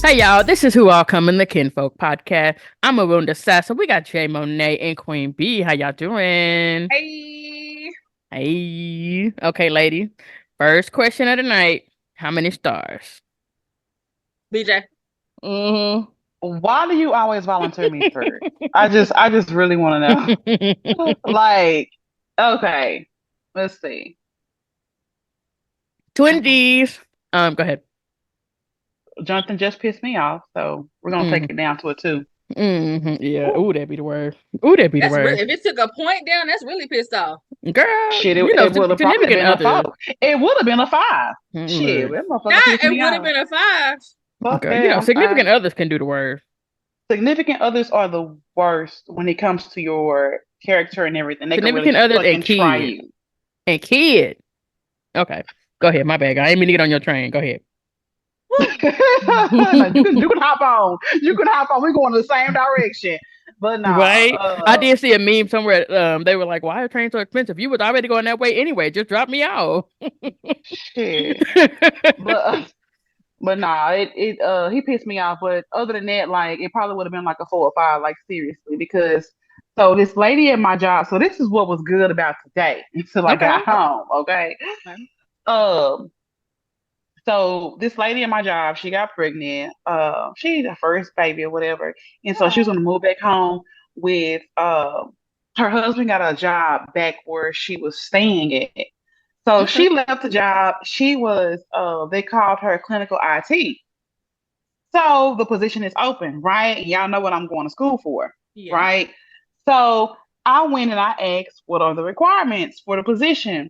Hey y'all, this is Whoallcomin, the kinfolk podcast. I'm Marooned. So we got Jmonea and Queen B. How y'all doing? Hey, Hey. Okay, lady. First question of the night. How many stars? BJ. Mm-hmm. Why do you always volunteer me first? I just really want to know. Like, okay, let's see. Twin D's. Go ahead. Jonathan just pissed me off, so we're gonna take Mm-hmm. it down to a two. Yeah. Ooh, Ooh, that'd be the word. Ooh, that'd be the that's word. really, if it took a point down, that's really pissed off. Girl, Shit, you know, it would have probably significant been a others. four. It would have been a five. Shit, Look, that Nah, motherfucker pissed it me would have off. been a five. Fuck girl, that. I'm five. significant others can do the word. Significant others are the worst when it comes to your character and everything. They can really Significant others and fucking try kid. you. And kid. Okay. Go ahead. My bad. I ain't mean to get on your train. Go ahead. No, you can hop on. You can hop on. We're going in the same direction. But no, Right? I did see a meme somewhere. They were like, "Why are trains so expensive? You was already going that way anyway. Just drop me off." shit. But but nah, it he pissed me off. But other than that, like it probably would have been like a four or five, like seriously, because so this lady at my job, so this is what was good about today until I Okay. got home, okay? Um so this lady at my job, she got pregnant. She's the first baby or whatever. And so she was Oh, gonna move back home with her husband got a job back where she was staying at. So okay. she left the job. She was they called her clinical IT. So the position is open, right? And y'all know what I'm going to school for, Yeah. right? So I went and I asked what are the requirements for the position.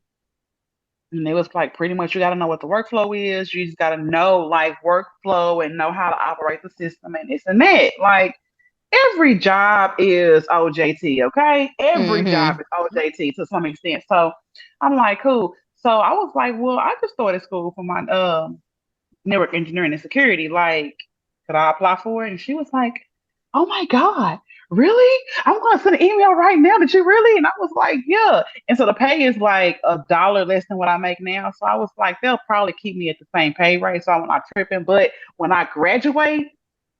And it was like pretty much you got to know what the workflow is. You just got to know like workflow and know how to operate the system and this and that. Like every job is OJT, okay? Every job Mm-hmm. is OJT to some extent. So I'm like, cool. So I was like, well, I just started school for my network engineering and security. Like, could I apply for it? And she was like, oh my God, really? I'm going to send an email right now. Did you really? And I was like, yeah. And so the pay is like $1 less than what I make now. So I was like, they'll probably keep me at the same pay rate. So I'm not tripping. But when I graduate,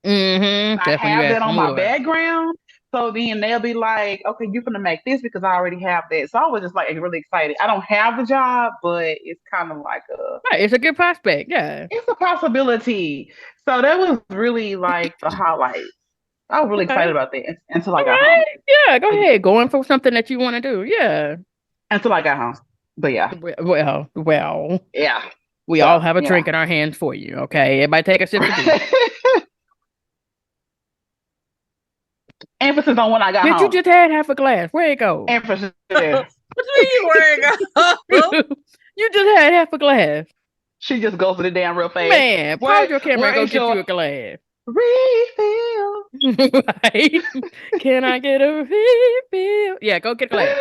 Mm-hmm. I That's when you have ask that for on my more. background. So then they'll be like, okay, you're gonna make this because I already have that. So I was just like really excited. I don't have the job, but it's kind of like a Right. It's a good prospect. Yeah. it's a possibility. So that was really like the highlight. I was really Okay. excited about that until I All got home. right. Yeah. Go Like, ahead. Going for something that you want to do. Yeah. until I got home. But yeah, Well. yeah. We all So have a yeah. drink in our hands for you. Okay. Everybody take a sip of juice. Emphasis on when I got Bitch, you home. just had half a glass. Where it go? Emphasis. What do you mean you worrying? just had half a glass. She just goes to the damn real fast. Man, pause Where your camera where and go is get you your a glass. refill? Right? Can I get a refill? Yeah, go get a glass.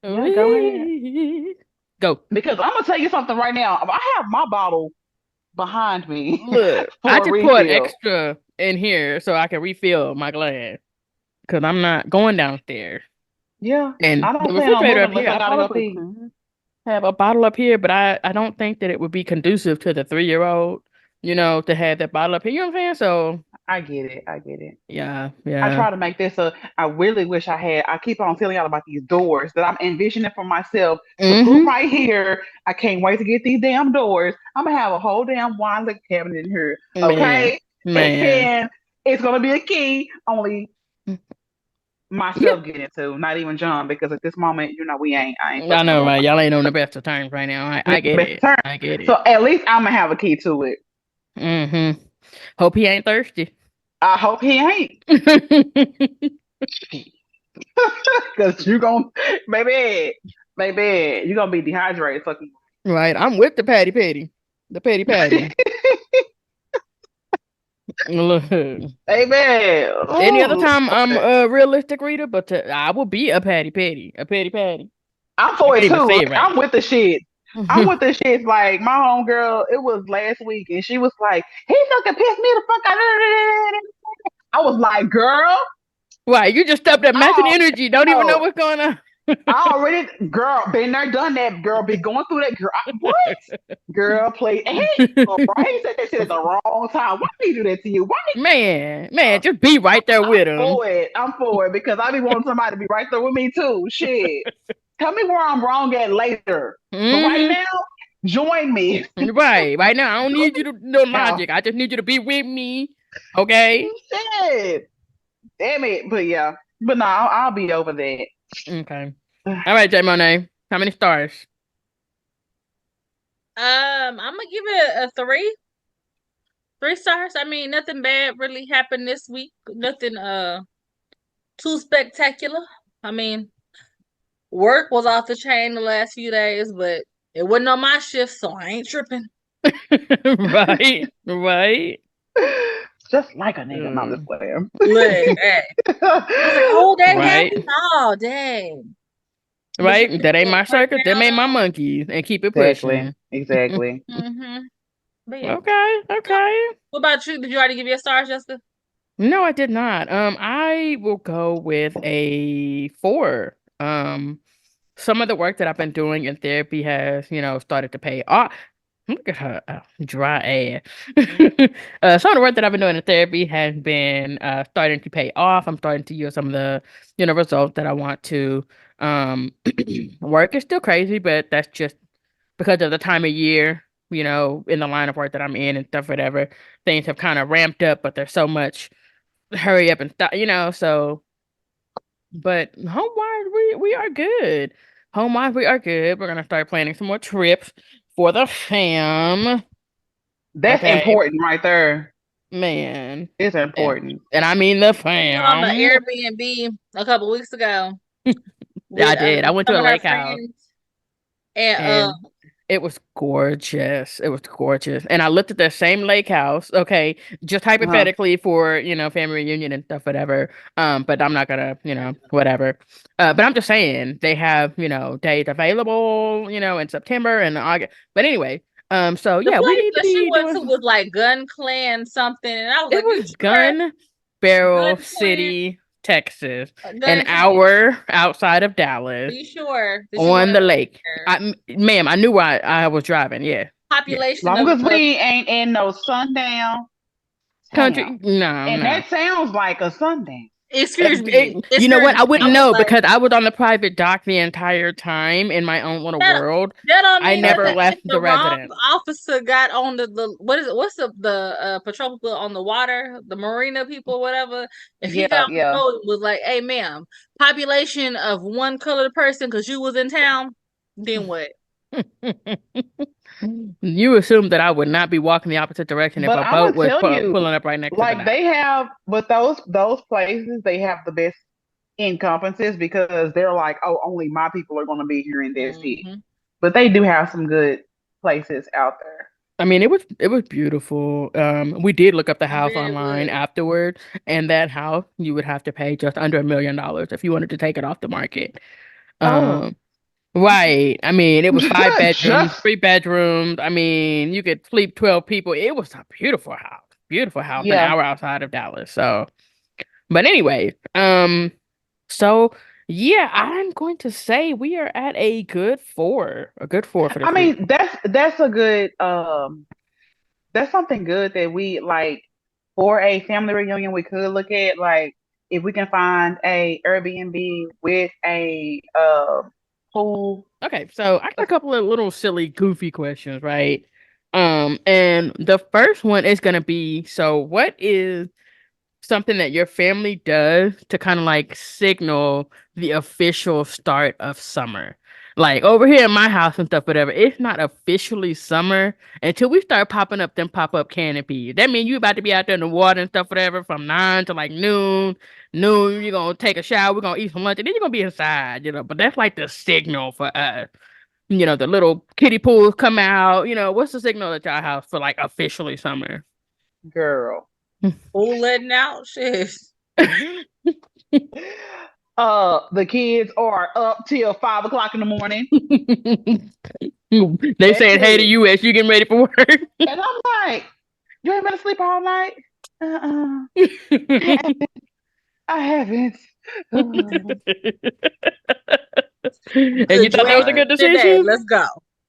Yeah, go ahead. Go. Because I'm gonna tell you something right now. I have my bottle behind me Look, I for a just poured refill. extra in here so I can refill my glass because I'm not going downstairs. Yeah, And I the don't plan on refrigerator moving up unless here, I I gotta go probably pee. could have a bottle up here, but I don't think that it would be conducive to the 3-year-old, to have that bottle up here. You know what I'm saying? So, I get it. I get it. yeah, I yeah. try to make this a. I really wish I had. I keep on telling y'all about these doors that I'm envisioning for myself to put Mm-hmm. right here. I can't wait to get these damn doors. I'm gonna have a whole damn wine liquor cabinet in here. Man, Okay, man. and it's gonna be a key. Only Yeah, myself get into, not even John, because at this moment, we ain't. I ain't I fucking know, no right? Y'all ain't on the best of terms right now. I, more. I get Best it. turn. I get So it. at least I'm gonna have a key to it. Mm-hmm. Hope he ain't thirsty. I hope he ain't, cause you gonna, baby, you gonna be dehydrated. Fucking. Right. I'm with the patty patty. The patty patty. Look. Amen. Any other Ooh, time I'm Lord. a realistic reader, but I will be a patty patty. A patty patty. I'm I for can't it even too. say Like it right. I'm with the shit. I'm with the shit. Like my homegirl, it was last week, and she was like, "He fucking pissed me the fuck out." I was like, "Girl, Right. You just stepped up matching oh energy. Don't even know no, what's going on. I already, girl, been there, done that. Girl, been going through that. Girl, what? Girl, play. And he said that shit at the wrong time. Why did he do that to you? Why? Man, just be right there with him. For it. I'm for it because I be wanting somebody to be right there with me too. Shit. Tell me where I'm wrong at later. But right Hmm. now, join me. Right now, I don't need you to know Yeah. logic. I just need you to be with me. Okay. Shit. Damn it. But yeah. But no, I'll be over that. Okay. All right, Jmonea. How many stars? I'm gonna give it a 3. 3 stars. I mean, nothing bad really happened this week. Nothing too spectacular. I mean, work was off the chain the last few days, but it wasn't on my shift, so I ain't tripping. Right. Just like a nigga. No, I'm just Mm, playing. Look, hey. I was like, oh, that right. happened. Oh, dang. But yeah, Right. That ain't my right circus. That now ain't my though. monkeys. And keep it Exactly. pushing. Exactly. Mm-hmm. But yeah. Okay. What about you? Did you already give your stars, Jessica? No, I did not. I will go with a 4. Some of the work that I've been doing in therapy has, started to pay off. Look at her dry ass. Some of the work that I've been doing in therapy has been starting to pay off. I'm starting to use some of the, results that I want to. Um, work is still crazy, but that's just because of the time of year, in the line of work that I'm in and stuff, whatever. Things have kind of ramped up, but there's so much hurry up and stuff, so. But home wise, we are good. Home wise, we are good. We're gonna start planning some more trips for the fam. That's Okay, important right there. man. It's And, important. and I mean the We went on the fam. Airbnb a couple weeks ago Yeah, I with did. I went to some a of our lake house friends, and and it was gorgeous. It was gorgeous. And I looked at the same lake house, okay, just Uh-huh. hypothetically for, family reunion and stuff, whatever. But I'm not gonna, whatever. But I'm just saying they have, dates available, in September and August. But anyway, so the yeah, we place need to that she be went doing to was like Gun Clan something, and I was it like, "You was sure? Gun Barrel Gun Clan, City, Texas, an Gun Clan? hour outside of Are Dallas you sure that you on want to the go lake. there?" Ma'am, I knew why I was driving. Yeah. Yeah. Population Long as of we ain't in no sundown town. Country, no, And no. that sounds like a sundown. excuse me, You know excuse what? me. I I wouldn't was know like, because I was on the private dock the entire time in my own little that world. that don't I mean never nothing. left If the the wrong residence. officer got on the what is it? What's the patrol people on the water, the marina people, whatever. If he Yeah, got on the yeah. boat and was like, "Hey, ma'am, population of one colored person because you was in town," then what? You assumed that I would not be walking the opposite direction if But a I'm boat gonna was tell you, pulling up right next to the like dock. they have with those places, they have the best encompasses because they're like, oh, only my people are gonna be here in this city. Hmm. But they do have some good places out there. I mean, it was beautiful. We did look up the house Really online was. afterward, and that house you would have to pay just under $1 million if you wanted to take it off the market. Oh, Um, right. I mean, it was 5 bedrooms, just 3 bedrooms. I mean, you could sleep 12 people. It was a beautiful house, an yeah. hour outside of Dallas. So, but anyway, so yeah, I'm going to say we are at a good four for I this week. mean, that's a good that's something good that we like for a family reunion we could look at like if we can find a Airbnb with a pool. Okay, so I got a couple of little silly, goofy questions, right? And the first one is gonna be, so what is something that your family does to kind of like signal the official start of summer? Like over here in my house and stuff, whatever, it's not officially summer until we start popping up them pop-up canopies. That means you about to be out there in the water and stuff, whatever, from 9 to like noon. Noon, you're gonna take a shower, we're gonna eat some lunch, and then you're gonna be inside, But that's like the signal for us. The little kiddie pools come out. What's the signal at your house for like officially summer? Girl. Who letting out? Shit. The kids are up till 5 o'clock in the morning. They That's saying hey to it. you as you getting ready for work. And I'm like, you ain't been asleep all night? Uh-uh. I haven't. And you Good thought that was a dress good today. decision? Let's go.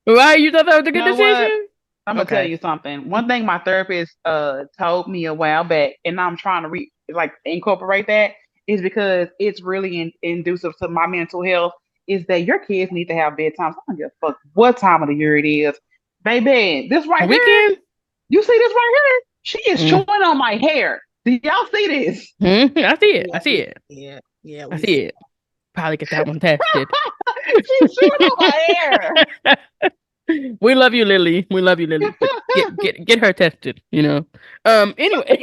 Right? You thought that was a You good know what? decision? I'm gonna tell Okay. you something. One thing my therapist told me a while back, and I'm trying to like incorporate that, is because it's really inducive to my mental health. Is that your kids need to have bedtime? I don't give a fuck what time of the year it is, baby. This A right here, weekend? you see this right here? She is Mm. chewing on my hair. Do y'all see this? I see it. I Yeah, see it. yeah, I we see see. it. Probably get that one tested. She's chewing on my hair. We love you, Lily. We love you, Lily. But get her tested, you know. Anyway.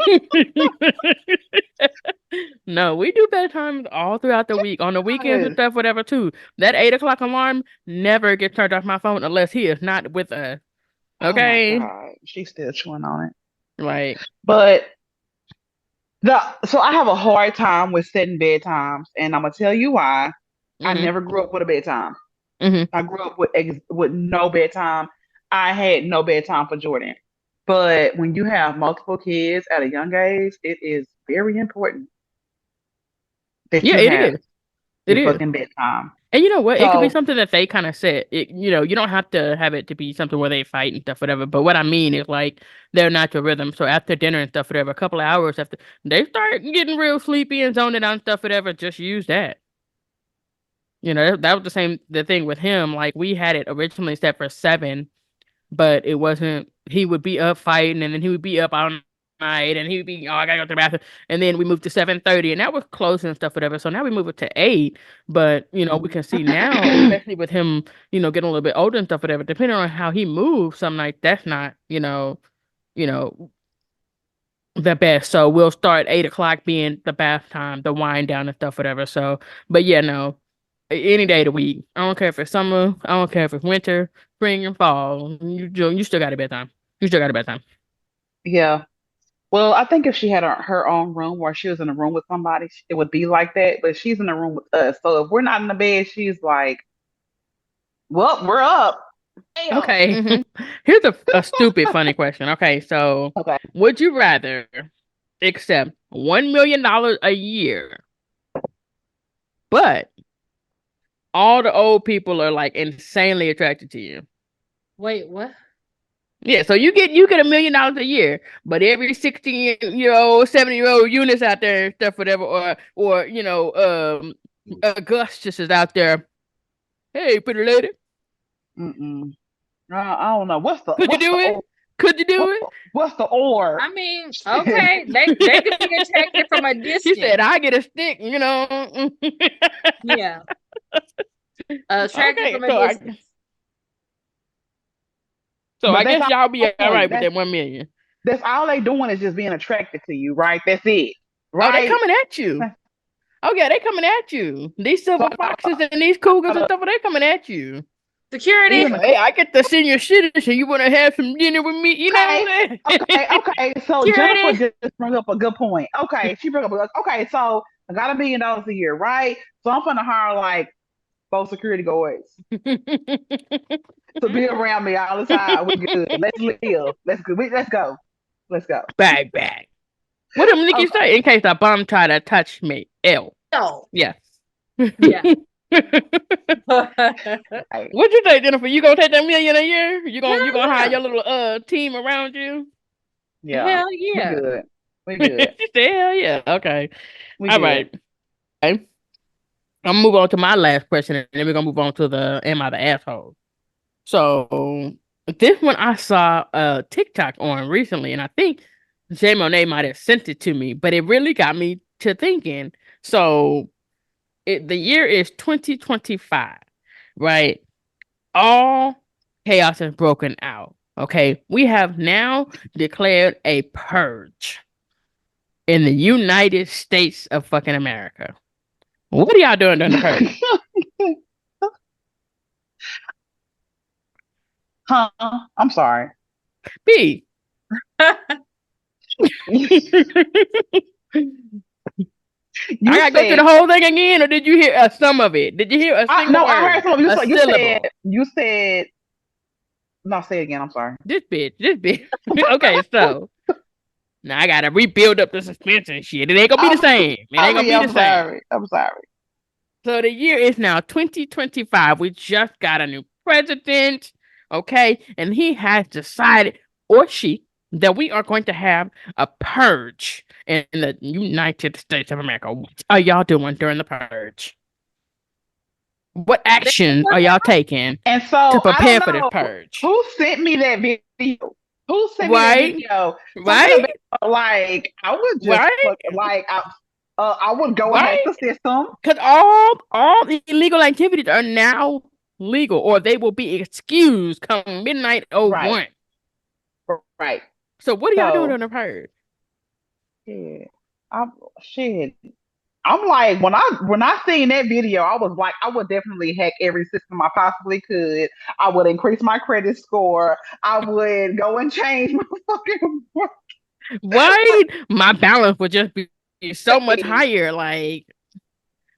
No, we do bedtimes all throughout the week. On the weekends and Yes. stuff, whatever too. That 8 o'clock alarm never gets turned off my phone unless he is not with us. Oh my Okay? god, she's still chewing on it. Like, But so I have a hard time with setting bedtimes, and I'm gonna tell you why. I mm-hmm, never grew up with a bedtime. mm-hmm. I grew up with no bedtime. I had no bedtime for Jordan. But when you have multiple kids at a young age, it is very important that Yeah, you it have is. It your is. fucking bedtime. And you know what? It could be So something that they kind of set. You don't have to have it to be something where they fight and stuff, whatever. But what I mean is like their natural rhythm. So after dinner and stuff, whatever, a couple of hours after they start getting real sleepy and zoning out and stuff, whatever, just use that. That was the thing with him. Like we had it originally set for 7, but it wasn't. He would be up fighting, and then he would be up all night, and he would be, oh, I gotta go to the bathroom, and then we moved to 7:30, and that was close and stuff, whatever. So now we move it to 8, but we can see now, especially with him, getting a little bit older and stuff, whatever. Depending on how he moves, some nights that's not, you know, the best. So we'll start 8 o'clock being the bath time, the wind down and stuff, whatever. So, but yeah, no, any day of the week. I don't care if it's summer. I don't care if it's winter, spring, and fall. You still got a bedtime. You still got a bedtime. yeah. Well, I think if she had her own room or she was in a room with somebody, it would be like that. But she's in a room with us. So if we're not in the bed, she's like, well, we're up. Damn. Okay. Mm-hmm. Here's a stupid funny question. Okay, so Okay. would you rather accept $1 million a year, but all the old people are like insanely attracted to you? Wait, what? Yeah, so you get $1 million a year, but every 16-year-old, 70-year-old Eunice out there and stuff, whatever, or Augustus is out there. Hey, pretty lady, Mm-mm. I don't know. could you What's do the it? or? Could you do it? What's the or? I mean, okay, they could be attracted from a She said, distance. "I get a stick." Yeah, attracted Okay, from a so I distance. so But I that's guess all y'all be the all right point. with that 1 million. That's all they doing is just being attracted to you, right? That's it, Oh, they right? coming at you. Oh yeah, they coming at you. These So silver foxes and these cougars and uh, stuff, they coming at you. Security. even the Hey, I get the senior citizen. You want to have some dinner with me? You know okay, what I'm saying? okay. So Jennifer Security. just brought up a good point. Okay, she brought up okay. So I got $1 million a year, right? So I'm gonna hire like 4 security guards to be around me all the time. We good. Let's live. Let's go. Let's go. Let's go. Bag. What did Nikki Okay. say? In case a bum try to touch me. L. No. Yes. Yeah. Hey, What you think, Jennifer? You gonna take that 1 million a year? You gonna Hell you gonna hire yeah. your little team around you? yeah, Hell we yeah. good. We good. She said, hell yeah. Okay. We All good. right. Okay. I'm gonna move on to my last question, and then we're gonna move on to the am I the asshole? So this one I saw a TikTok on recently, and I think Jmonea might have sent it to me, but it really got me to thinking. So the year is 2025, right? All chaos has broken out. Okay, we have now declared a purge in the United States of fucking America. What are y'all doing during the purge? Huh? I'm sorry. B. You I gotta go through said the whole thing again, or did you hear some of it? Did you hear a single no. I heard word, some of you. a You said syllable? you said no. Say it again. I'm sorry. This bitch. Okay, so now I gotta rebuild up the suspense and shit. It ain't gonna be the I'm same. It ain't gonna sorry. be the I'm same. sorry. I'm sorry. So the year is now 2025. We just got a new president, okay? And he has decided, or she, that we are going to have a purge in the United States of America. What are y'all doing during the purge? What action are y'all taking And to so I prepare don't for this know purge? who sent me that video. Who sent me that Right? video? Something Right? about like I would just Right? I would go hack Right? the system. Because all the illegal activities are now legal, or they will be excused come midnight Right, 01. right. So what are y'all doing So on the purge? yeah, I'm shit. I'm like when I seen that video, I was like, I would definitely hack every system I possibly could. I would increase my credit score. I would go and change my fucking Right? My balance would just be so much thing. higher. Like,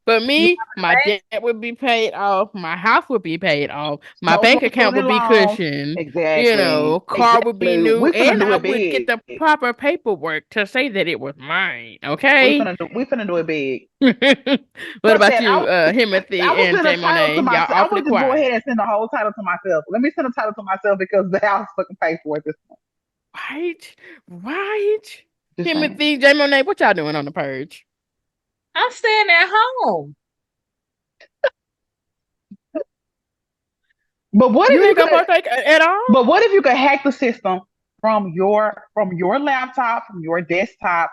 for You me, my know, debt would be paid off, my house would be paid off, my No bank more account would student be loans. cushioned, Exactly. car would be Exactly. new, We finna and do I it would get big. the proper paperwork to say that it was mine. Okay? We finna do it big. What Fuck about that. you, I Himothy will and send a J title to Monet? Y'all myself. I awfully will just go ahead quiet. and send the whole title to myself. Let me send a title to myself because the house fucking pay for it this month. Right? Right? Just saying. Himothy, J Monet, what y'all doing on the purge? I'm staying at home. But what You if you ain't gonna could partake at all? but what if you could hack the system from your laptop, from your desktop?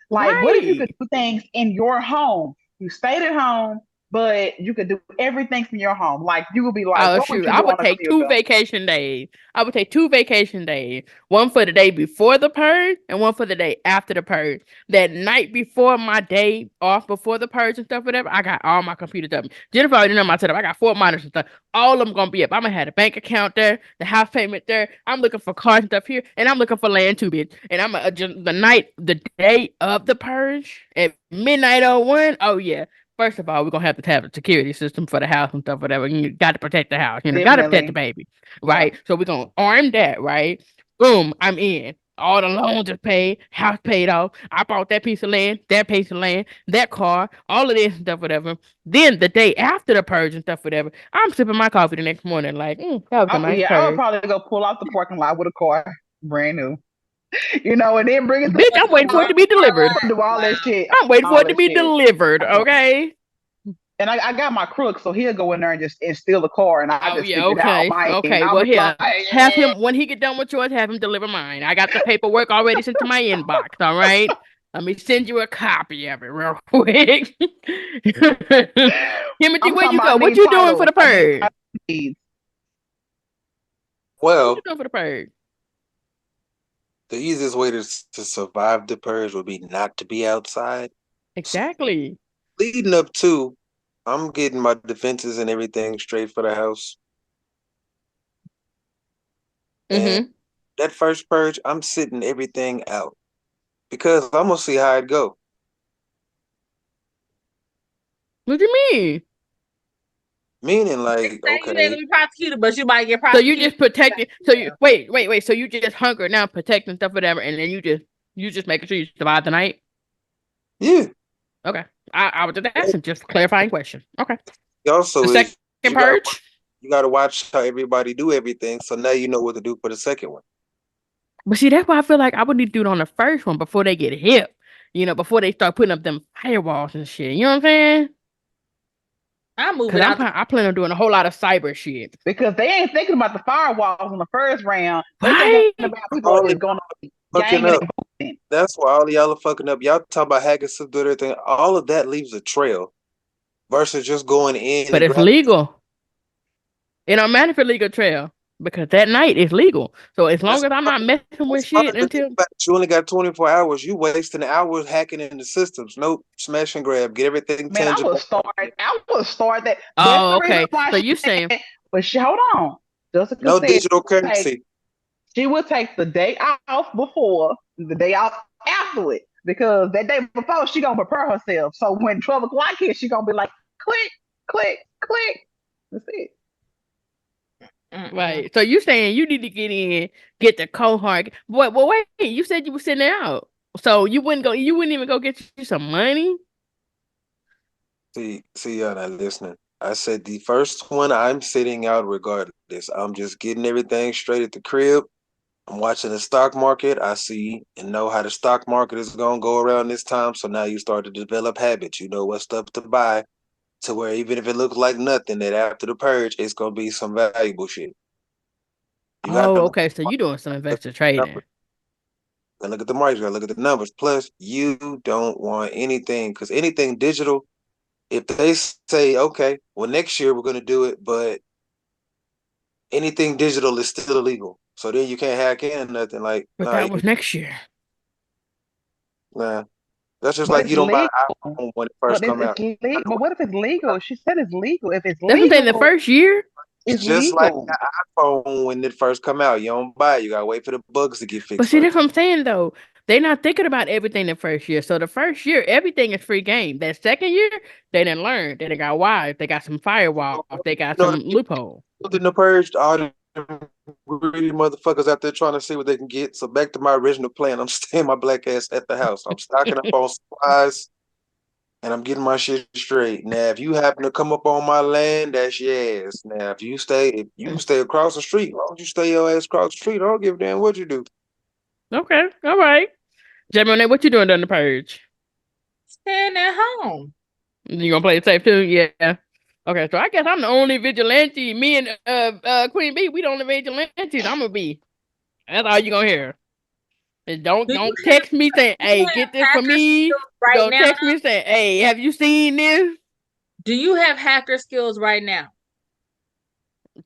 Like, what if you Right. could do things in your home? You stayed at home, but you could do everything from your home. Like, you would be like, Oh what would shoot, you I do would on the take two computer? vacation days. I would take two vacation days. One for the day before the purge and one for the day after the purge. That night before my day off before the purge and stuff, whatever, I got all my computers up. Jennifer already know my setup. I got 4 monitors and stuff. All of them gonna be up. I'm gonna have the bank account there, the house payment there. I'm looking for cars and stuff here, and I'm looking for land too, bitch. And I'm the day of the purge at midnight 01. Oh yeah. First of all, we're gonna have to have a security system for the house and stuff, whatever. You got to protect the house, got to protect the Definitely. baby, Yeah. right? So we're gonna arm that, right? Boom, I'm in. All the loans are paid, house paid off. I bought that piece of land, that car, all of this and stuff, whatever. Then the day after the purge and stuff, whatever, I'm sipping my coffee the next morning, like, that was a nice I would purge. probably go pull out the parking lot with a car, brand new, and then bring it to Bitch, I'm waiting for it to be delivered. do all Wow. that shit, I'm waiting for all it to that be shit. delivered, okay? And I got my crook, so he'll go in there and just steal the car, and I Oh just yeah, stick it out okay, mine. okay. I'll Well, be like, here, have him when he get done with yours. Have him deliver mine. I got the paperwork already sent to my inbox. All right, let me send you a copy of it real quick. Timothy, I'm where talking you about go? I What need you doing for titles. the I need purge? titles. What you Well, doing for the purge? the easiest way to survive the purge would be not to be outside. So Exactly. leading up to, I'm getting my defenses and everything straight for the house. And Mm-hmm. that first purge, I'm sitting everything out because I'm gonna see how it go. What do you mean? Meaning, They like, say you ain't okay, gonna be prosecuted, but you might get So you prosecuted. just protecting? So you wait. So you just hunker down, protecting stuff, whatever, and then you just making sure you survive the night. yeah. Okay. I was just asking, just clarifying question. Okay. The Also, second is you gotta purge. you gotta watch how everybody do everything, so now you know what to do for the second one. But see, that's why I feel like I would need to do it on the first one before they get hip. Before they start putting up them firewalls and shit. You know what I'm saying? I'm Because moving out the I plan on doing a whole lot of cyber shit. Because they ain't thinking about the firewalls in the first round. They thinking Right? about people All is y'all going to fucking gaming up. and boosting. That's why all y'all are fucking up. Y'all talk about hacking stuff, do everything. All of that leaves a trail versus just going in But and it's grabbing. legal. It don't matter if it's legal trail. Because that night is legal. So as long That's as I'm not fine. messing with That's fine. shit But think until about it. You only got 24 hours. You wasting hours hacking into systems. Nope. Smash and grab. Get everything Man, tangible. I would start that. That's Oh, the reason okay. why So she you saying said, but hold on. Jessica No said digital take currency. she would take the day off before, the day off after it. Because that day before she gonna prepare herself. So when 12 o'clock hits, she gonna be like, click, click, click. That's it. Mm-mm. right. So you saying you need to get in, get the cohort. Well, wait, you said you were sitting out. So you wouldn't even go get you some money? See, y'all not listening. I said the first one I'm sitting out regardless. I'm just getting everything straight at the crib. I'm watching the stock market. I see and know how the stock market is gonna go around this time. So now you start to develop habits. You know what stuff to buy to where even if it looks like nothing, that after the purge, it's gonna be some valuable shit. You got Oh, to okay. So you doing some investor look trading. at the markets, you gotta look at the numbers. Plus, you don't want anything because anything digital, if they say, okay, well, next year we're gonna do it, but anything digital is still illegal. So then you can't hack in nothing like But nah, that was next year. nah. That's just But like it's you don't buy legal. an iPhone when it first But come out. but what if it's legal? She said it's legal. If it's That's what I'm saying. The legal, first year. It's it's just like legal. an iPhone when it first come out. You don't buy it. You gotta wait for the bugs to get But fixed see, first. that's what I'm saying though. They're not thinking about everything the first year. So the first year, everything is free game. That second year, they didn't learn. They got wise. They got some firewalls. They got You know, some loophole. in the purge, all the greedy motherfuckers out there trying to see what they can get. So back to my original plan. I'm staying my black ass at the house. I'm stocking up on supplies and I'm getting my shit straight. Now, if you happen to come up on my land, that's your ass. Now, if you can stay across the street. Why don't you stay your ass across the street? I don't give a damn what you do. Okay, all right. Jmonea, what you doing during the purge? Staying at home. You gonna play it safe too? Yeah. Okay, so I guess I'm the only vigilante. Me and Queen B, we the only vigilantes. I'm gonna be. That's all you gonna hear. And Do you don't have, text me saying, do you "Hey, have get this for hacker me." skills right Don't now? text me saying, "Hey, have you seen this?" Do you have hacker skills right now?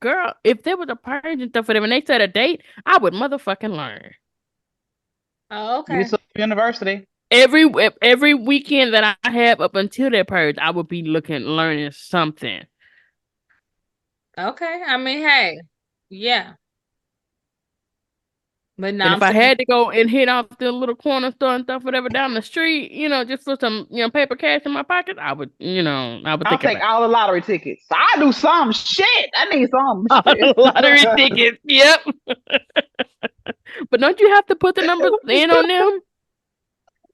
Girl, if there was a purge and stuff for them and they set a date, I would motherfucking learn. Oh, You okay. saw university. Every weekend that I have up until that purge, I would be learning something. Okay. I mean, hey, yeah. But no, And I'm if I saying, had to go and hit off the little corner store and stuff, whatever, down the street, just for some, paper cash in my pocket, I would, I would I'll think take about all the lottery tickets. I do some shit. I need some shit. it. Lottery tickets. Yep. But don't you have to put the numbers in on them?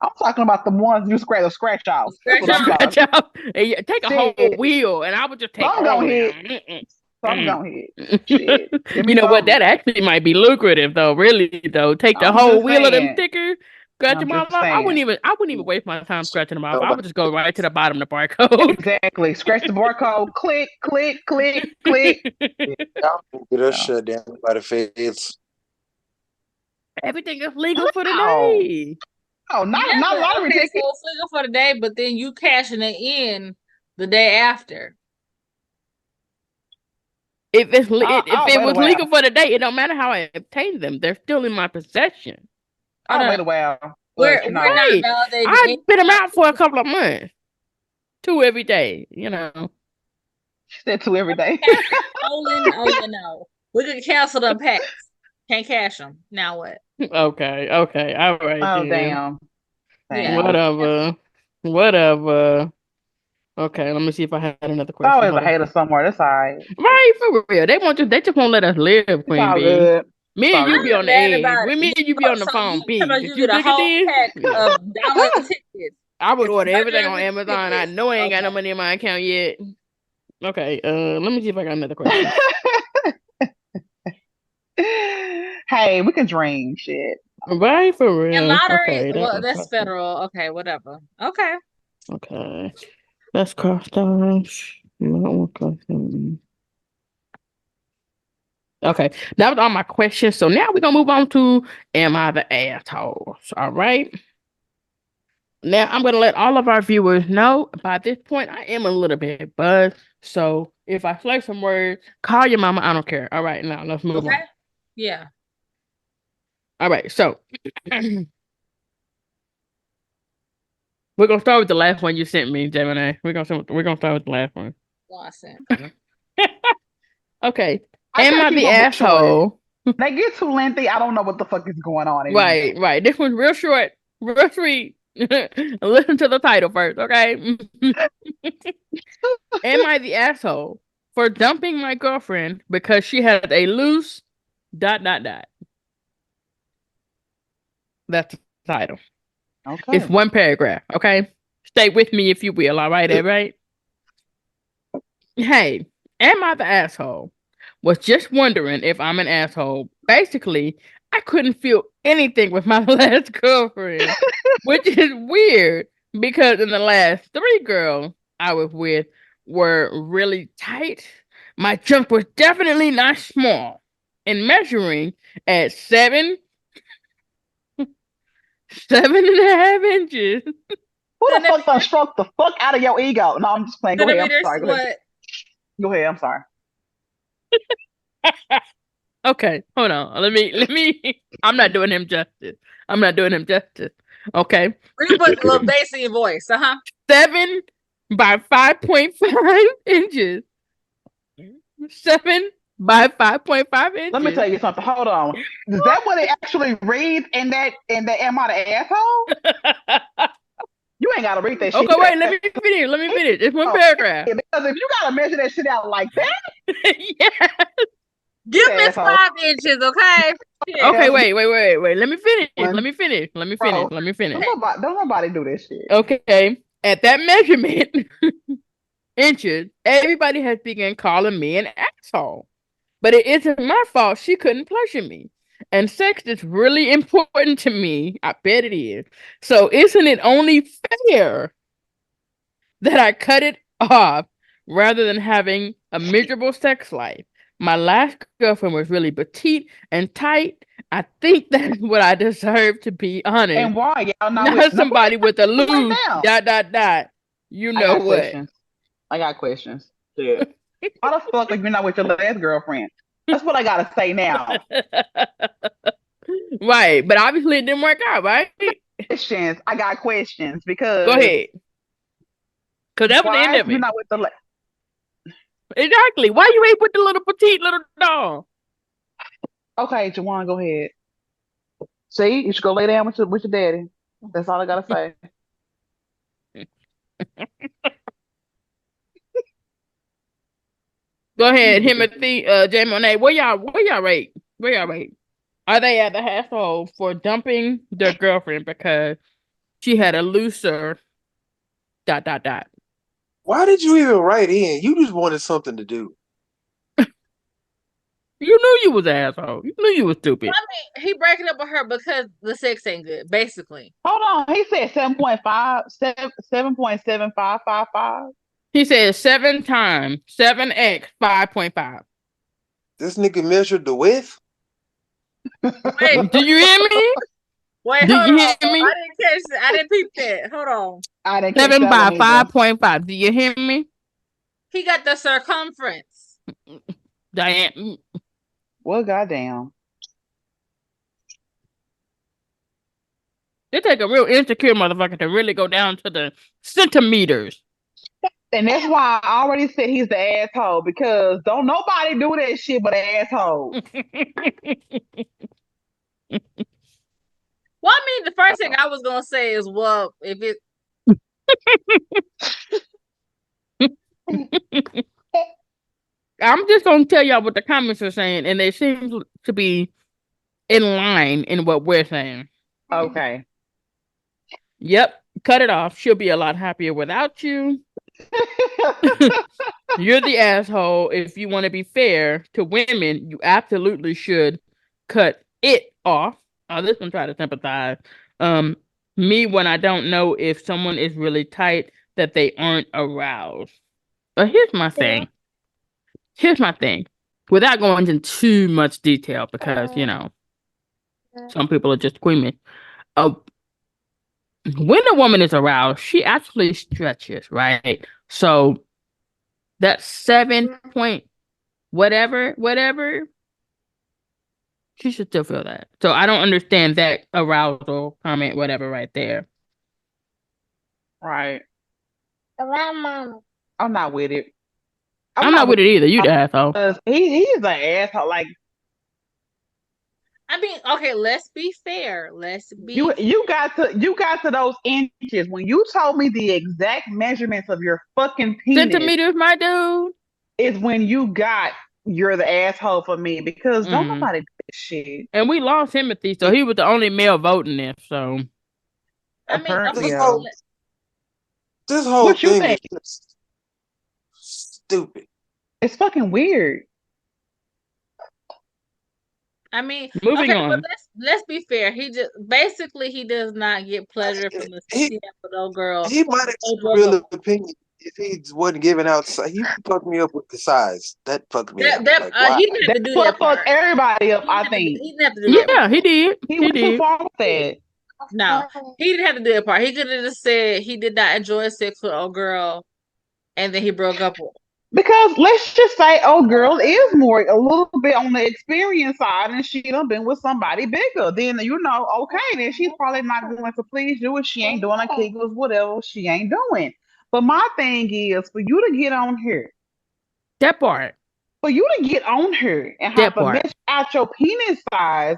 I'm talking about the ones you scratch off. That's scratch what I'm off. Scratch talking. out and take a whole Shit. wheel, and I would just take Some all gonna of hit. them. Some gonna hit. Shit. Give You me know what? some. That actually might be lucrative, though. Really, though, take the I'm whole just wheel of them saying. stickers, scratch I'm them all just off. saying. I wouldn't even waste my time scratching them off. I Nobody, would just go right to the bottom of the barcode. Exactly. Scratch the barcode. Click, click, click, click. y'all can get us Yeah. shut down by the feds. Everything is legal for the No. day. Oh, Yeah, not but lottery okay, so ticket. it's legal for the day, but then you cashing it in the day after. If it Wait a was while. legal for the day, it don't matter how I obtained them. They're still in my possession. Hold I'll on. wait a while. We're But not Right. validating I've any been them out for a couple of months. 2 every day. she said two every day. stolen. Oh, no. We could cancel them packs. Can't cash them. Now what? Okay. All right Oh then. damn. Yeah. Damn. Whatever. Okay, let me see if I had another There's question. always a Hold on. hater somewhere. That's all right. Right, for real. They just won't let us live, It's Queen all B. good. It's Me and all you I'm be good. not on the mad edge. about When it. me and you be on the So phone, you talking B. about Did you you get a look at whole this? pack Yeah. of download tickets. I would It's order everything on 150 Amazon. I tickets. know I ain't got no Okay. money in my account yet. Okay, let me see if I got another question. Hey, we can dream shit. Right, for And real. lottery, Okay, that well, was that's perfect. federal. Okay, whatever. Okay. Okay. That's crossed off. Okay, that was all my questions. So now we're gonna move on to Am I the Asshole? All right. Now I'm gonna let all of our viewers know by this point I am a little bit buzzed. So if I slur some words, call your mama. I don't care. All right, now let's move Okay. on. Yeah. All right, so we're gonna start with the last one you sent me, Jmonea. We're gonna start with the last one. Watson. Okay. I Am try to I keep the them short. asshole? They get too lengthy. I don't know what the fuck is going on anymore. Right. This one's real short, real sweet. Listen to the title first, okay? Am I the asshole for dumping my girlfriend because she has a loose ... That's the title. It's Okay. one paragraph, okay? Stay with me if you will, all right, everybody? Hey, am I the asshole? Was just wondering if I'm an asshole. Basically, I couldn't feel anything with my last girlfriend, which is weird because in the last 3 girls I was with were really tight. My junk was definitely not small. And measuring at 7.5 inches. Who the fuck done Centimeters. struck the fuck out of your ego? No, I'm just playing. Go ahead. I'm Centimeters. sorry. Go ahead. What? Go ahead. I'm sorry. Okay, hold on. Let me I'm not doing him justice. I'm not doing him justice. Okay. You put a little bass in your voice, 7 by 5.5 inches. 7 by 5.5 Let me inches. tell you something. Hold on. Is that what it actually reads in that am I the asshole? You ain't gotta read that shit. Okay, wait, let me finish. Let me finish. It's one paragraph. Because if you gotta measure that shit out like that, Yeah. Give me asshole. 5 inches, okay? Yeah. Okay, wait. Let me finish. Bro, don't nobody do this shit. Okay. At that measurement, inches, everybody has begun calling me an asshole. But it isn't my fault she couldn't pleasure me. And sex is really important to me. I bet it is. So isn't it only fair that I cut it off rather than having a miserable sex life? My last girlfriend was really petite and tight. I think that's what I deserve, to be honest. And why y'all not somebody with a loose ... You I know got what? questions. I got questions. Yeah. Why the fuck are you not with your last girlfriend? That's what I gotta say now. Right, but obviously it didn't work out, right? Questions. I got questions because Go ahead. Because that was the end why of you it. not with the Exactly. Why you ain't with the little petite little dog? Okay, Jawan, go ahead. See, you should go lay down with your daddy. That's all I gotta say. Go ahead, Timothy, Jmonea. Where y'all rate? Where y'all rate? Are they at the asshole for dumping their girlfriend because she had a looser ... Why did you even write in? You just wanted something to do. You knew you was an asshole. You knew you was stupid. I mean, he breaking up with her because the sex ain't good, basically. Hold on. He said 7.5, 7.7555. He said 7 times 7x 5.5. This nigga measured the width? Wait, Do you hear me? wait, Do hold you on. hear me? I didn't catch that. I didn't peep that. Hold on. I didn't catch 7 that by one either. 5.5. Do you hear me? He got the circumference. Diane. Well, goddamn. It take a real insecure motherfucker to really go down to the centimeters. And that's why I already said he's the asshole, because don't nobody do that shit but an asshole. Well, I mean, the first thing I was gonna say is, well, if it... I'm just gonna tell y'all what the comments are saying, and they seem to be in line in what we're saying. Okay. Yep, cut it off. She'll be a lot happier without you. You're the asshole. If you want to be fair to women, you absolutely should cut it off. Oh, this one try to sympathize. Me when I don't know if someone is really tight that they aren't aroused. But here's my thing. Without going into too much detail, because some people are just screaming. When a woman is aroused, she actually stretches, right? So that 7 point whatever, she should still feel that. So I don't understand that arousal comment, whatever, right there. Right. Mom. I'm not with it. I'm not with it either. You the asshole. He's an asshole. Like, I mean, okay, let's be fair. Let's be you got to those inches. When you told me the exact measurements of your fucking penis, Centimeters, my dude, is when you're the asshole for me, because don't nobody do this shit. and we lost Timothy, so he was the only male voting this. So I mean, apparently, This whole what you thing think? is just stupid. It's fucking weird. I mean, Moving okay, but on. let's be fair. He does not get pleasure from the He seeing with old girl. he might have They some broke real up. opinion if he wasn't giving out. He fucked me up with the size. That fucked me up. That Like, why? he didn't have That's to do that what fucked part. everybody up, I He think. didn't have to do that part. Yeah, he did. He He went too did. far with that. No, he didn't have to do that part. He could have just said he did not enjoy sex with old girl, and then he broke up with her. Because let's just say, oh, girl is more a little bit on the experience side, and she done been with somebody bigger. Then okay, then she's probably not going to please you if she ain't doing a Kegels, whatever she ain't doing. But my thing is for you to get on here, That part. for you to get on here and have That to part. measure out your penis size,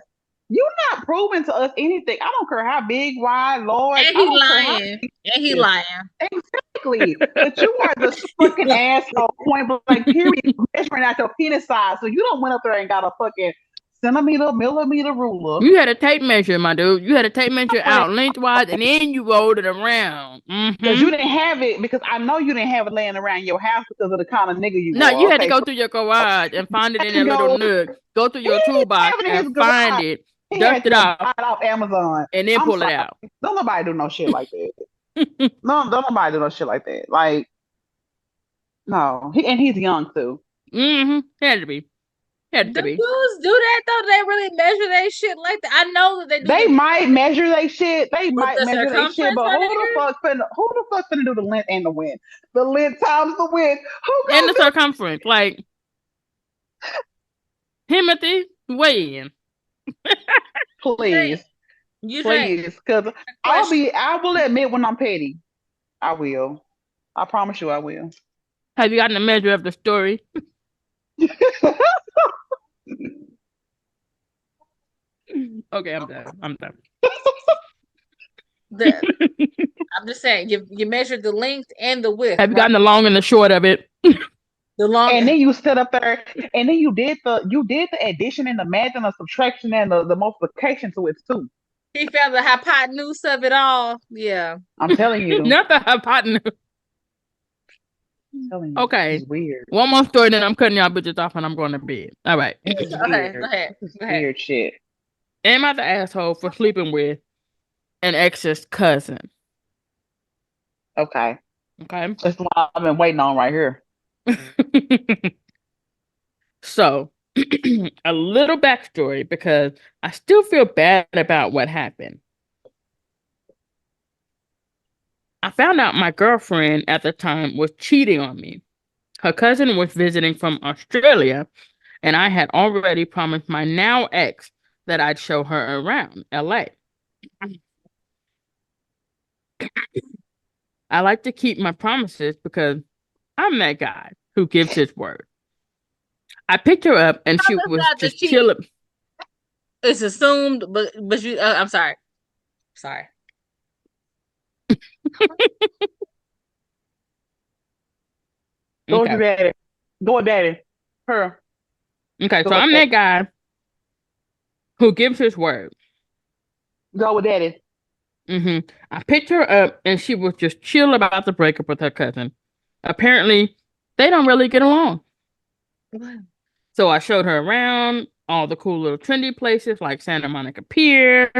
you're not proving to us anything. I don't care how big, wide, large. And I he don't care how lying. And he big. lying. Exactly. But you are the fucking asshole, point blank, period, measuring out your penis size. So you don't went up there and got a fucking centimeter, millimeter ruler. You had a tape measure, my dude. You had a tape measure Because out lengthwise, and then you rolled it around. you Mm-hmm. didn't have it, because I know you didn't have it laying around your house because of the kind of nigga you No, you are. had to Okay, go so through your garage and find it in he that little goes, nook. Go through he your didn't toolbox have it in and his find garage. it, He dust had it to off, buy it off Amazon. and then I'm pull it sorry. out. Don't nobody do no shit like that. No, don't nobody do no shit like that. Like, no. He's young too. Mm-hmm. Had to be. Had Do to be. dudes do that though? They really measure that shit like that? I know that they do They might measure they shit. They but might the measure they shit. circumference, But my nigga? who the fuck finna do the length and the width? The length times the width. Who And gonna the do? circumference. Like, Timothy, weigh in. Please, You think? please, because I will admit when I'm petty. I will. I promise you, I will. Have you gotten a measure of the story? Okay, I'm done. I'm done. I'm just saying, you measured the length and the width, Have you right? gotten the long and the short of it? The long And then you sit up there, and then you did the addition and the math and the subtraction and the multiplication to it too. he found the hypotenuse of it all. Yeah. I'm telling you. Not the hypotenuse. I'm telling you. Okay. It's weird. One more story, then I'm cutting y'all bitches off and I'm going to bed. All right. It's Okay, weird. go ahead. This is Go ahead. weird shit. Am I the asshole for sleeping with an ex's cousin? Okay. Okay. That's what I've been waiting on right here. So, a little backstory because I still feel bad about what happened. I found out my girlfriend at the time was cheating on me. Her cousin was visiting from Australia, and I had already promised my now ex that I'd show her around LA. I like to keep my promises because I'm that guy who gives his word. I picked her up and she was just chilling. It's assumed, but you. I'm sorry. Sorry. Go with Okay. your daddy. Go with daddy. Her. Okay, Go so with I'm daddy. that guy who gives his word. Go with daddy. I picked her up and she was just chill about the breakup with her cousin. Apparently, they don't really get along. So I showed her around all the cool little trendy places like Santa Monica Pier,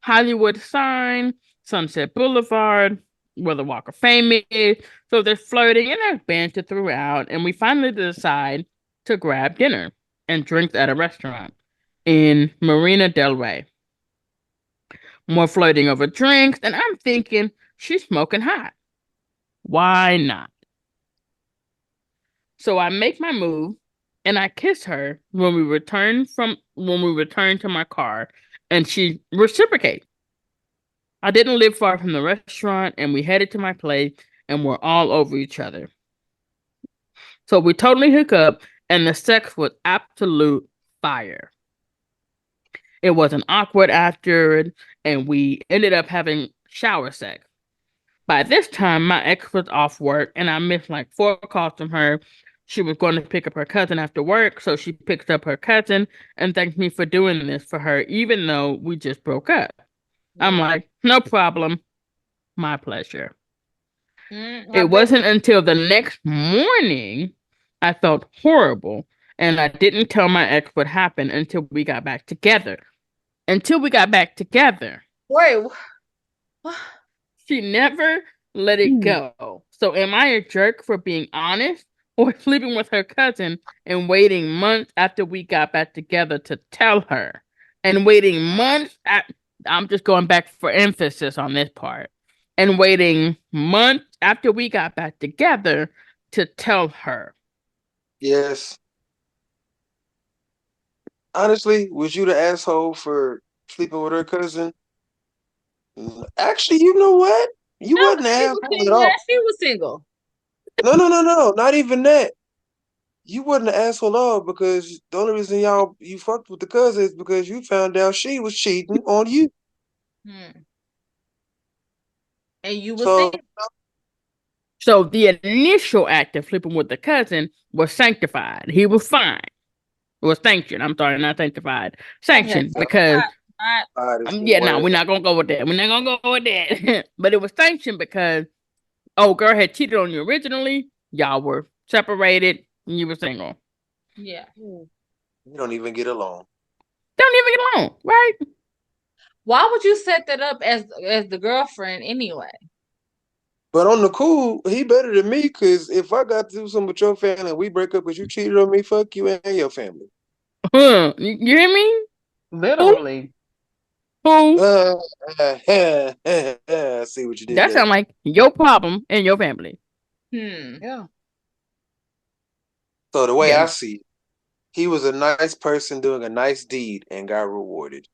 Hollywood Sign, Sunset Boulevard, where the Walk of Fame is. So there's flirting and there's banter throughout. And we finally decide to grab dinner and drinks at a restaurant in Marina del Rey. More flirting over drinks, and I'm thinking she's smoking hot. Why not? So I make my move and I kiss her when we return to my car, and she reciprocates. I didn't live far from the restaurant, and we headed to my place, and we're all over each other. So we totally hook up, and the sex was absolute fire. It wasn't awkward after it, and we ended up having shower sex. By this time, my ex was off work, and I missed like 4 calls from her. She was going to pick up her cousin after work, so she picked up her cousin and thanked me for doing this for her, even though we just broke up. I'm like, no problem. My pleasure. It wasn't until the next morning I felt horrible, and I didn't tell my ex what happened until we got back together. Until we got back together. Wait. What? She never let it Mm. go. So am I a jerk for being honest or sleeping with her cousin and waiting months after we got back together to tell her? And waiting months I'm just going back for emphasis on this part. And waiting months after we got back together to tell her. Yes. Honestly, was you the asshole for sleeping with her cousin? Actually, you know what? You No, wasn't an she was asshole at single. And all. she was single. No. Not even that. You wasn't an asshole at all because the only reason you fucked with the cousin is because you found out she was cheating on you. Hmm. And you were So single. So the initial act of sleeping with the cousin was sanctified. He was fine. It was sanctioned. I'm sorry, not sanctified. Okay. Sanctioned because Not. is the yeah, no, word. we're not gonna go with that. We're not gonna go with that. But it was sanctioned because girl had cheated on you originally. Y'all were separated. And you were single. Yeah. You don't even get along. Don't even get along, right? Why would you set that up as the girlfriend anyway? But on the cool, he better than me because if I got to do something with your family and we break up because you cheated on me, fuck you and your family. You hear me? Who? Literally. Who? I see what you did That there. sound like your problem and your family. Yeah. So the way Yeah. I see it, he was a nice person doing a nice deed and got rewarded.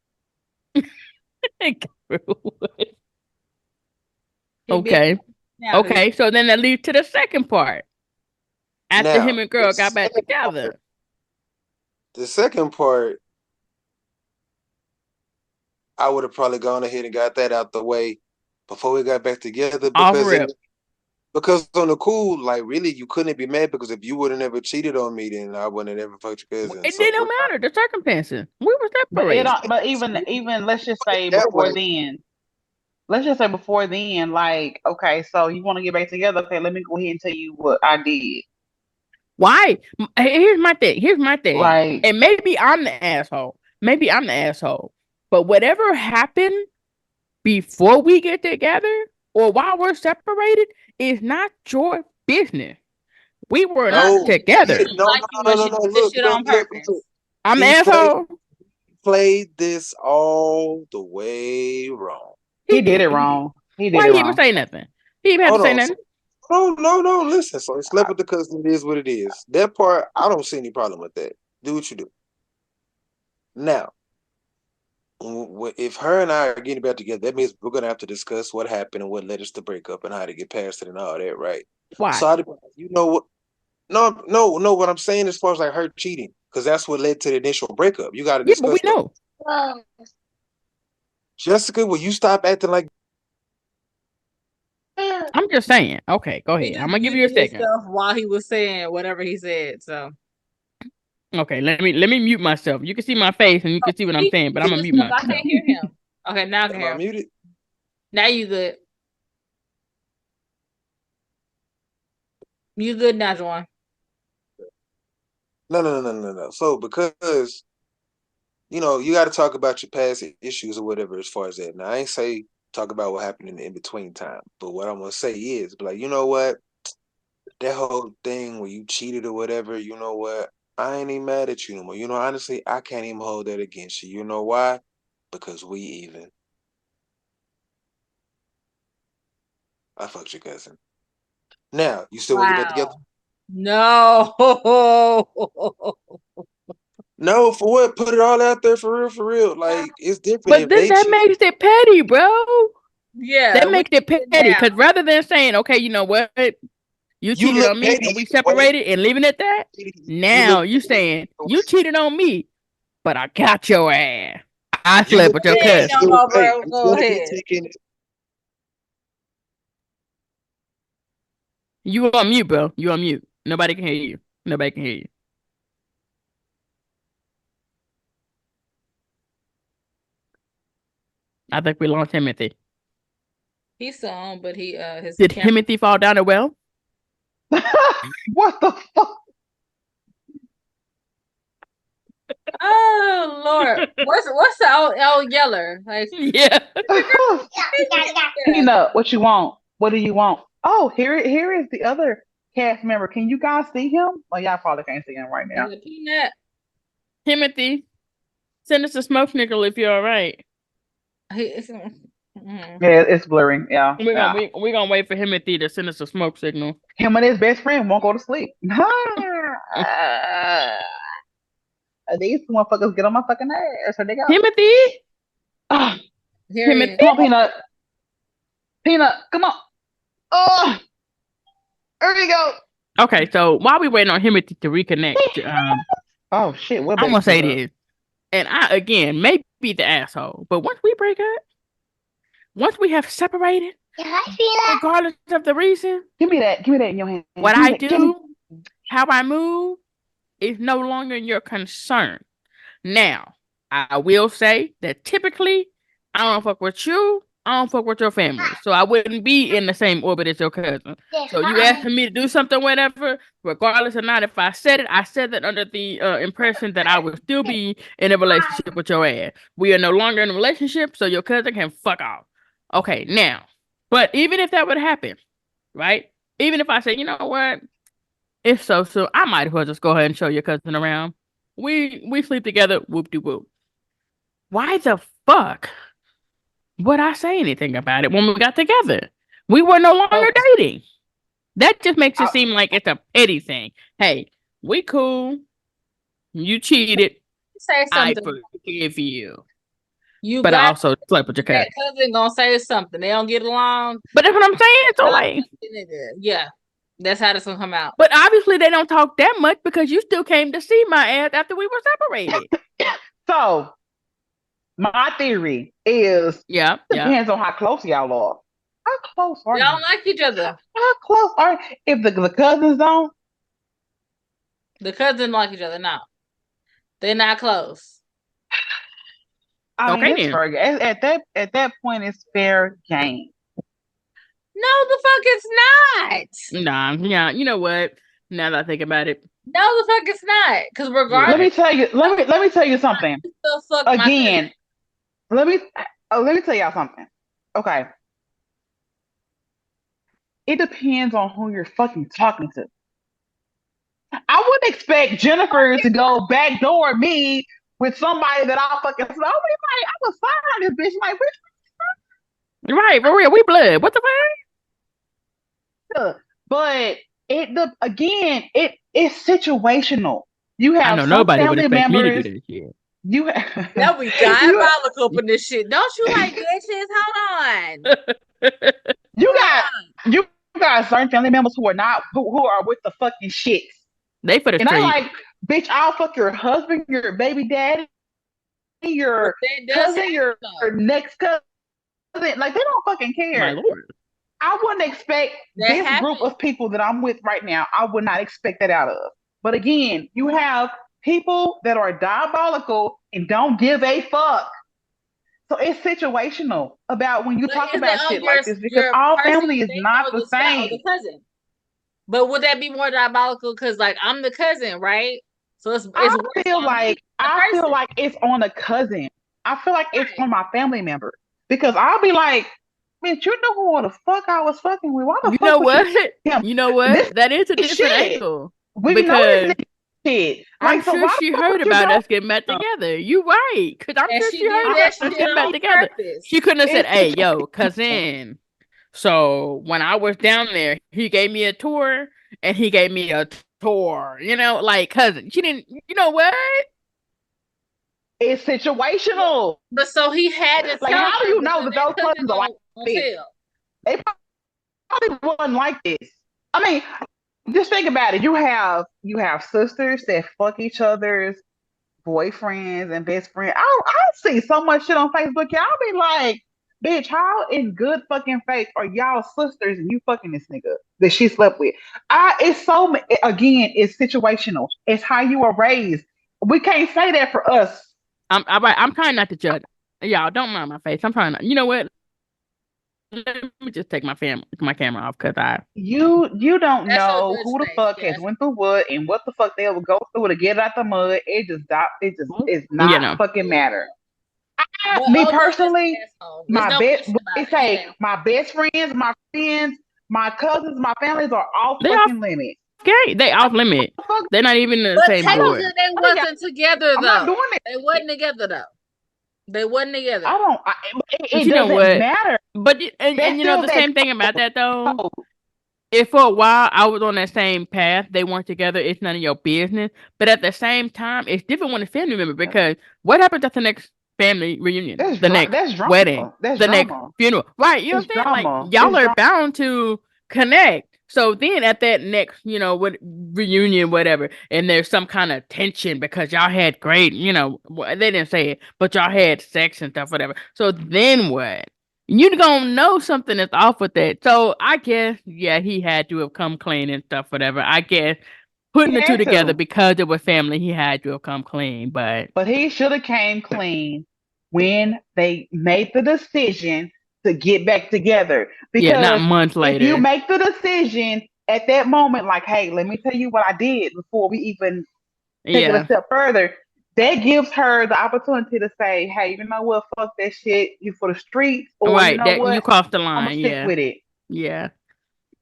Okay. Now Okay. So then that leads to the second part. After him Now, and girl got back together. the second part, I would have probably gone ahead and got that out the way before we got back together Off because rip. on the cool, like really, you couldn't be mad because if you would have never cheated on me, then I wouldn't have ever fucked your cousin. It So didn't matter. The circumstances. We were But it separated. don't, but even let's just say that way, before then. Let's just say before then, like, okay, so you want to get back together? Okay, let me go ahead and tell you what I did. Why? Here's my thing. Here's my thing. Like, And maybe I'm the asshole. Maybe I'm the asshole. But whatever happened before we get together or while we're separated is not your business. We were not not no, unless she together. didn't like you and she did this Look, shit on look. purpose. I'm the He asshole. played this all the way wrong. he did it He did. wrong. He did Why it he even wrong. say nothing? He didn't have to Hold say on. nothing. No. Listen. So he slept with the cousin. It is what it is. That part, I don't see any problem with that. Do what you do. Now, if her and I are getting back together, that means we're gonna have to discuss what happened and what led us to break up and how to get past it and all that, right? Why? So, you know what? No. What I'm saying as far as like her cheating, because that's what led to the initial breakup. You got to Yeah, but we discuss the. know. Jessica, will you stop acting like? I'm just saying. Okay, go He ahead. I'm just gonna give you a muted second. himself while he was saying whatever he said. So Okay, let me mute myself. You can see my face and you can see what I'm saying, but I'm gonna mute I can't myself. hear him. Okay, now I can Am hear I him. muted? Now you good. You good now, Juwan. No. So because you got to talk about your past issues or whatever as far as that. Now I ain't say talk about what happened in the in between time, but what I'm gonna say is, like, you know what, that whole thing where you cheated or whatever, you know what, I ain't even mad at you no more. Honestly, I can't even hold that against you. You know why? Because we even. I fucked your cousin. Now you still want to get back together? Wow. No. No, for what? Put it all out there for real, for real. Like it's different But if then they that cheat. makes it petty, bro. Yeah, That we makes it sit petty. down. Because rather than saying, okay, you know what? You You cheated look on me petty and we either way. separated and leaving it at that. You Now look you petty saying either you way. cheated on me, but I got your ass. I You slept look with your petty Hey, cousin. no either more, way. bro. It's Go gonna get ahead. taken. You on mute, bro. You on mute. Nobody can hear you. Nobody can hear you. I think we lost Timothy. He's still on, but he his Did camera. Timothy fall down a well? What the fuck? Oh Lord, what's the old yeller? Like, Yeah. Peanut, what you want? What do you want? Oh, here is the other cast member. Can you guys see him? Oh, y'all probably can't see him right now. is it Peanut? Timothy, send us a smoke signal if you're all right. Yeah, it's blurring. Yeah, We're yeah. gonna we're gonna wait for Timothy to send us a smoke signal. Him and his best friend won't go to sleep. These motherfuckers get on my fucking ass. Here they go. Timothy, Ah, Here he Timothy. is. come on, Peanut. Peanut, come on. Oh, there we go. Okay, so while we waiting on Timothy to reconnect, Oh shit, what I'm baby gonna say up? this, and I again may be the asshole, but once we break up, once we have separated, regardless of the reason, Give me that in your hand. what Give me I that. Give me. do, how I move, is no longer your concern. Now, I will say that typically, I don't fuck with you. I don't fuck with your family. So I wouldn't be in the same orbit as your cousin. So you asking me to do something, whatever, regardless or not, if I said that under the impression that I would still be in a relationship with your ass. We are no longer in a relationship, so your cousin can fuck off. Okay, now, but even if that would happen, right? Even if I say, you know what, it's so, I might as well just go ahead and show your cousin around. We sleep together, whoop de whoop. Why the fuck would I say anything about it when we got together? We were no longer Okay. dating. That just makes it I- seem like it's a petty thing. Hey, we cool. You cheated. Say I something. forgive you. You But I got also slept with your cousin. that cousin gonna say something. They don't get along. But that's what I'm saying. So like, Yeah, that's how this gonna come out. but obviously they don't talk that much because you still came to see my ass after we were separated. So my theory is Yeah. depends on how close y'all are. How close are They don't you? like each other. How close are if the cousins don't? The cousins like each other. No, they're not close. I mean, Okay it's then. fair. At that point, it's fair game. No, the fuck it's not. Nah, yeah, you know what? Now that I think about it, No, the fuck it's not. Because You're regardless, Let me right. tell you. Let me tell you something. you still fuck my cousin. Again, let me tell y'all something. Okay, it depends on who you're fucking talking to. I wouldn't expect Jennifer to go backdoor me with somebody that I fucking. I was like, I was fine this bitch. Like, Right, for real, we blood. What the fuck? but again, it's situational. You I have know some nobody would family expect me to do members. this shit. You have, That we diabolical for this shit. Don't you like bitches? Hold on. you got you got certain family members who are not who are with the fucking shits. They for the And I street. like, bitch, I'll fuck your husband, your baby daddy, your That does cousin, your next cousin. Like, they don't fucking My care. lord. I wouldn't expect That this happens. group of people that I'm with right now, I would not expect that out of. But again, you have people that are diabolical and don't give a fuck. So it's situational about when you But talk is about it shit like this because your all person family is thing not or the spouse or same. the cousin? But would that be more diabolical? Because like I'm the cousin, right? So it's I worse feel on me like than the person. it's on a cousin. I feel like it's Right. on my family member because I'll be like, bitch, you know who the fuck I was fucking with? Why the You fuck know would you what? him? You know what? This That is a is different shit. angle. We know Because this nigga shit. I'm Like, so sure why she the fuck heard would you about go? us getting back together. You right. Because I'm And sure she she heard did about that us shit getting back on together. purpose. She couldn't have said, It's hey, yo, situational. cousin. So when I was down there, he gave me a tour and he gave me a tour. You know, like cousin. She didn't, you know what? It's situational. But so he had to Like, tell how do her you know because that that those cousin cousins are like gonna this? tell. They probably wasn't like this. I mean, just think about it. You have sisters that fuck each other's boyfriends and best friends. I see so much shit on Facebook. Y'all be like, bitch, how in good fucking faith are y'all sisters and you fucking this nigga that she slept with? It's so again, it's situational. It's how you are raised. We can't say that for us. I'm trying not to judge. Y'all don't mind my face. I'm trying not. You know what? let me just take my camera off because I You don't That's your know judge who the face. fuck Yeah. has went through what and what the fuck they'll go through to get out the mud. It just is you not know. fucking matter. But Me although it's an personally, asshole, there's my no best question they about it. say my best friends, my cousins, my families are off They off fucking limits. gay. They off limit. Fuck, They're not even in the But same I don't board. technically, they I think wasn't together I'm not though. doing it. They wasn't together though. They wasn't together. I don't But it you know doesn't what? matter. But That's and you know still the that same thing about that though. code. If for a while I was on that same path, they weren't together, it's none of your business. But at the same time, it's different when it's family member because what happens at the next family reunion, the next That's wedding, drama. That's the next drama. funeral, right? You know It's what I'm saying? Like drama. y'all It's are drama. bound to connect. So then at that next, what reunion, whatever, and there's some kind of tension because y'all had great, they didn't say it, but y'all had sex and stuff, whatever. So then what? You gonna know something is off with that. So I guess, yeah, he had to have come clean and stuff, whatever. I guess putting He the two had together to. because it was family, he had to have come clean. But But he should have came clean when they made the decision to get back together. yeah, not Because months if you later. make the decision at that moment, like, hey, let me tell you what I did before we even take it a Yeah, step further, that gives her the opportunity to say, hey, you know what, fuck that shit, you for the streets, or you right. know That you what, crossed the I'm gonna line. stick Yeah, with it. yeah.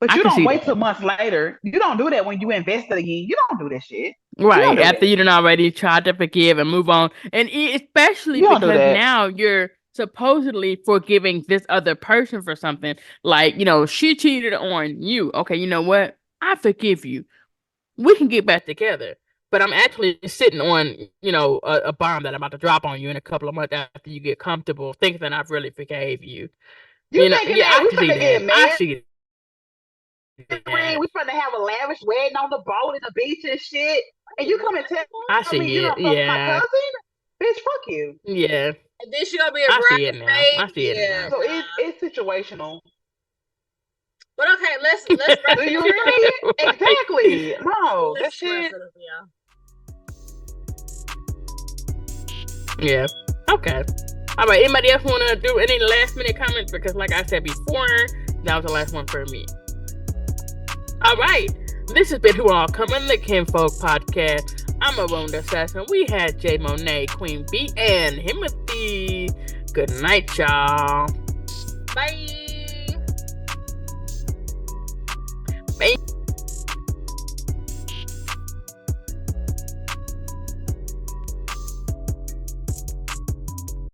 But I you can don't see wait that. till months later. You don't do that when you invest it again. You don't do that shit. You don't Right, do after that. you done already tried to forgive and move on. And especially You don't do because that. now you're supposedly forgiving this other person for something. Like, she cheated on you. Okay, you know what? I forgive you. We can get back together. But I'm actually sitting on, a bomb that I'm about to drop on you in a couple of months after you get comfortable, thinking that I've really forgave you. You thinking Yeah, that I we can see finna get that. I married? see that. We finna have a lavish wedding on the boat and the beach and shit. And you come and tell I me see you it. don't fuck my Yeah. cousin? Bitch, fuck you. Yeah. And then she gonna be a I see it now. bridesmaid. I see it Yeah. now. So it's situational. But okay, let's wrap Do it you up, hear y'all. me? Right. Exactly. No, that Let's wrap shit. it up, y'all. Yeah. Okay. All right. Anybody else want to do any last minute comments? Because, like I said before, that was the last one for me. All right. This has been Whoallcomin, the Kinfolk podcast. I'm Marooned Assassin. We had Jmonea, Queen B, and Timothy. Good night, y'all. Bye.